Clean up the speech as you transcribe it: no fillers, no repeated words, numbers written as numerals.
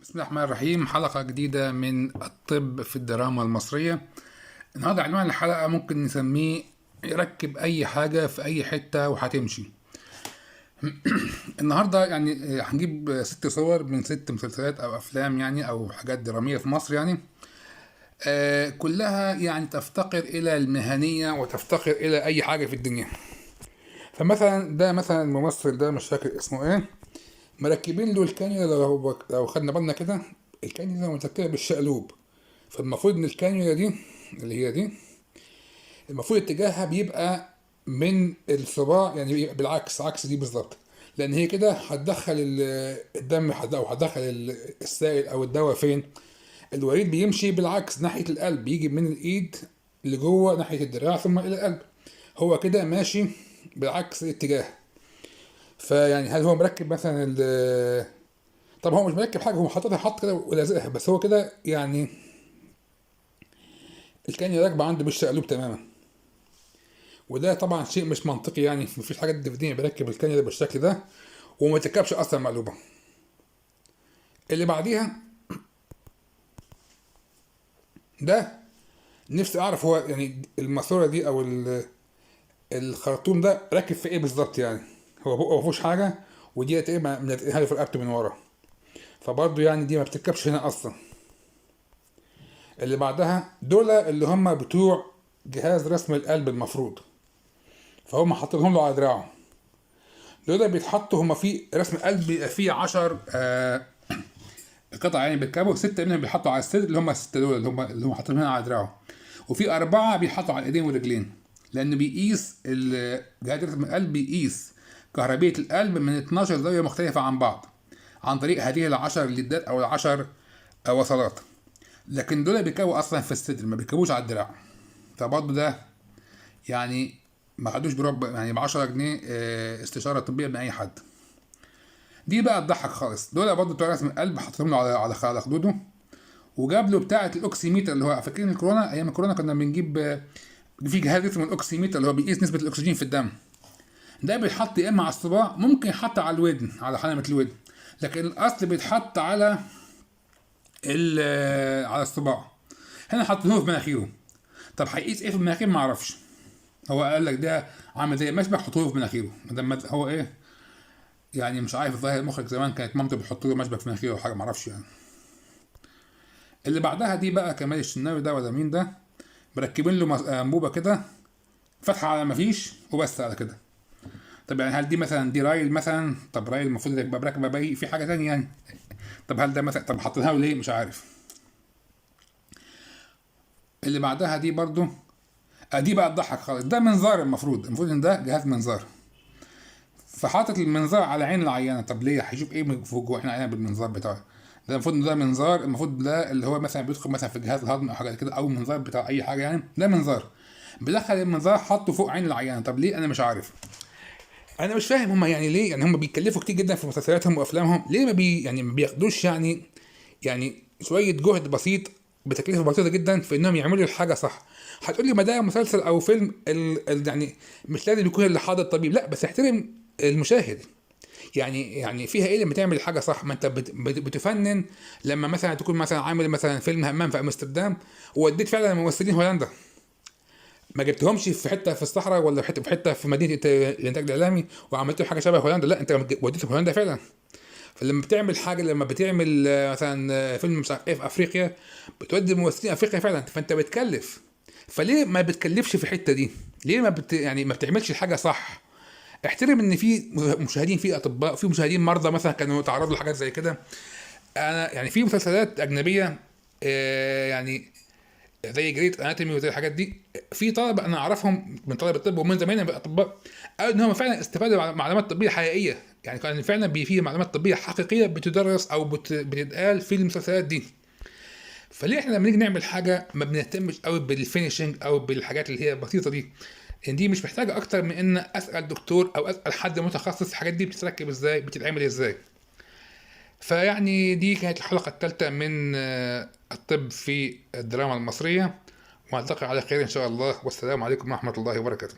بسم الله الرحمن الرحيم. حلقة جديدة من الطب في الدراما المصرية. النهاردة عنوان الحلقة ممكن نسميه يركب أي حاجة في أي حتة وهتمشي. النهاردة يعني هنجيب 6 صور من 6 مسلسلات أو أفلام يعني أو حاجات درامية في مصر يعني. كلها يعني تفتقر إلى المهنية وتفتقر إلى أي حاجة في الدنيا. فمثلا ده مثلا الممثل ده مش فاكر اسمه ايه، مركبين له الكانيولا. لو خدنا بالنا كده الكانيولا متركبه بالشقلوب، فالمفروض ان الكانيولا دي اللي هي دي المفروض اتجاهها بيبقى من الصباع، يعني بيبقى بالعكس، عكس دي بالظبط، لان هي كده هتدخل الدم او هتدخل السائل او الدواء فين. الوريد بيمشي بالعكس ناحيه القلب، بيجي من الايد لجوه ناحيه الدراع ثم الى القلب. هو كده ماشي بالعكس الاتجاه. فيعني هل هو مركب مثلا طب هو مش مركب حاجه، هو حاططها حط كده ولازقها، بس هو كده يعني الكانية راكبه عنده بالشقلوب تماما. وده طبعا شيء مش منطقي، يعني مفيش حاجه في الدنيا بيركب الكانية ده بالشكل ده وما تركبش اصلا مقلوبه. اللي بعديها ده نفسي اعرف هو يعني الماسوره دي او الخرطوم ده راكب في ايه بالظبط. يعني هو بقه مفيهوش حاجه، ودي تقريبا ملزقها له في رقبته من ورا، فبرضه يعني دي ما بتركبش هنا اصلا. اللي بعدها دول اللي هم بتوع جهاز رسم القلب المفروض، فهم حاطينهم له على دراعه. دول بيتحطوا هم في رسم القلب، بيبقى فيه 10 قطع يعني بيركبوا، 6 منهم بيحطوا على الصدر اللي هم الستة دول اللي هم حاطينهم هنا على دراعه، وفي 4 بيحطوا على الايدين والرجلين، لأنه بيقيس جهاز رسم القلب بيقيس كهربية القلب من 12 زاوية مختلفة عن بعض عن طريق هذه العشر ليدات أو العشر وصلات. لكن دول بيركبوا أصلا في الصدر، ما بيركبوش على الدراع. فبرضه ده يعني ما خدوش بربع يعني ب 10 جنيه استشاره طبيه من اي حد. دي بقى تضحك خالص. دول برضه بتوع رسم القلب حاطين له على خدوده، وجاب له بتاعه الاكسيميتر اللي هو فاكرين الكورونا، ايام الكورونا كنا بنجيب في جهاز اسمه الاكسيميتر اللي هو بيقيس نسبه الاكسجين في الدم. ده بيتحط يا اما على الصباع، ممكن يتحط على الودن على حلمه الودن، لكن الاصل بيتحط على على الصباع. هنا حاطينه في مناخيره. طب هيقيس ايه في المناخير؟ ما اعرفش. هو قال لك ده عامل زي مشبك حطوه في مناخيره، ما هو ايه يعني مش عارف. الظاهر المخرج زمان كانت مامته بتحط له مشبك في مناخيره او حاجه، معرفش يعني. اللي بعدها دي بقى كمال الشناوي ده ولا مين ده، مركبين له انبوبه كده فتحه على ما فيش وبس على كده. طب يعني هل دي مثلا دي رايل مثلا؟ طب رايل المفروض يبقى مركبه باقي في حاجه تانية يعني. طب هل ده مثلا، طب حاطينها له ليه؟ مش عارف. اللي بعدها دي برضو دي بقى تضحك خالص. ده منظار، المفروض ان ده جهاز منظار، فحاطط المنظار على عين العيانه. طب ليه؟ هيشوف ايه من فوق جوه عين العيانه بالمنظار بتاعه؟ ده المفروض ان ده منظار، المفروض ده اللي هو مثلا بيدخل مثلا في جهاز الهضم او حاجه كده، او منظار بتاع اي حاجه يعني. ده منظار بيدخل المنظار حطه فوق عين العيانه. طب ليه؟ انا مش عارف. انا مش فاهم هم يعني ليه، يعني هم بيكلفوا كتير جدا في مسلسلاتهم وافلامهم، ليه يعني ما بياخدوش يعني شويه جهد بسيط بتكلفه بسيطه جدا في انهم يعملوا الحاجه صح. هتقول لي ما ده مسلسل او فيلم يعني مش لازم يكون اللي حاضر طبيب، لا بس احترم المشاهد. يعني فيها ايه لما تعمل حاجه صح؟ ما انت بتفنن لما مثلا تكون مثلا عامل مثلا فيلم همام في امستردام ووديت فعلا ممثلين هولندا، ما جبتهمش في حته في الصحراء ولا في حته في مدينه الانتاج الاعلامي وعملت حاجه شبه هولندا، لا انت وديتهم هولندا فعلا. فلما بتعمل حاجه، لما بتعمل مثلا فيلم مش عارف ايه في افريقيا، بتودي ممثلين افريقيا فعلا، فانت بتكلف. فليه ما بتكلفش في الحته دي؟ ليه يعني ما بتعملش الحاجه صح؟ احترم ان في مشاهدين، في اطباء، في مشاهدين مرضى مثلا كانوا يتعرضوا لحاجات زي كده. انا يعني في مسلسلات اجنبيه يعني زي جريت اناتومي وزي الحاجات دي، في طلبه انا اعرفهم من طلبه الطب ومن زمان بقى اطباء، قالوا ان هم فعلا استفادوا معلومات طبيه حقيقيه. يعني كان فعلا في معلومات طبيه حقيقيه بتدرس او بتتقال في المسلسلات دي. فليه احنا لما نيجي نعمل حاجه ما بنهتمش قوي بالفينشنج او بالحاجات اللي هي البسيطه دي؟ ان دي مش محتاجه اكتر من ان اسال دكتور او اسال حد متخصص الحاجات دي بتتركب ازاي، بتتعمل ازاي. فيعني دي كانت الحلقه الثالثه من الطب في الدراما المصريه، ونلتقي على خير ان شاء الله، والسلام عليكم ورحمه الله وبركاته.